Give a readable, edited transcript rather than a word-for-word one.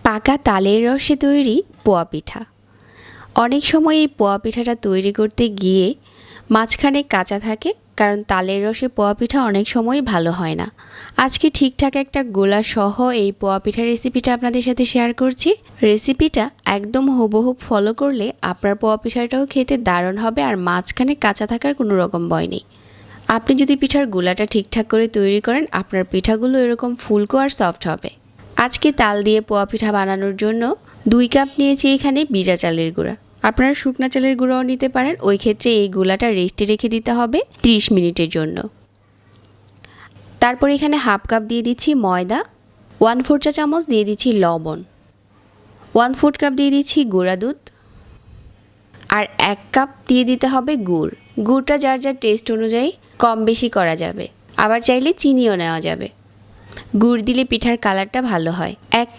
পাকা তালের রসে তৈরি পোয়া পিঠা। অনেক সময় এই পোয়া পিঠাটা তৈরি করতে গিয়ে মাঝখানে কাঁচা থাকে, কারণ তালের রসে পোয়া পিঠা অনেক সময় ভালো হয় না। আজকে ঠিকঠাক একটা গোলা সহ এই পোয়া পিঠার রেসিপিটা আপনাদের সাথে শেয়ার করছি। রেসিপিটা একদম হুবহু ফলো করলে আপনার পোয়া পিঠাটাও খেতে দারুণ হবে, আর মাঝখানে কাঁচা থাকার কোনো রকম ভয় নেই। আপনি যদি পিঠার গোলাটা ঠিকঠাক করে তৈরি করেন, আপনার পিঠাগুলো এরকম ফুলকো আর সফট হবে। আজকে তাল দিয়ে পোয়া পিঠা বানানোর জন্য 2 কাপ নিয়েছি এখানে ভিজা চালের গুঁড়া। আপনারা শুকনা চালের গুঁড়াও নিতে পারেন, ওই ক্ষেত্রে এই গুঁড়াটা রেস্টে রেখে দিতে হবে 30 মিনিটের জন্য। তারপর এখানে হাফ কাপ দিয়ে দিচ্ছি ময়দা, 1/4 চা চামচ দিয়ে দিচ্ছি লবণ, 1/4 কাপ দিয়ে দিচ্ছি গুঁড়া দুধ, আর 1 কাপ দিয়ে দিতে হবে গুড়। গুড়টা যার যার টেস্ট অনুযায়ী কম বেশি করা যাবে, আবার চাইলে চিনিও নেওয়া যাবে। গুড় দিলে পিঠার কালারটা ভালো হয়। 1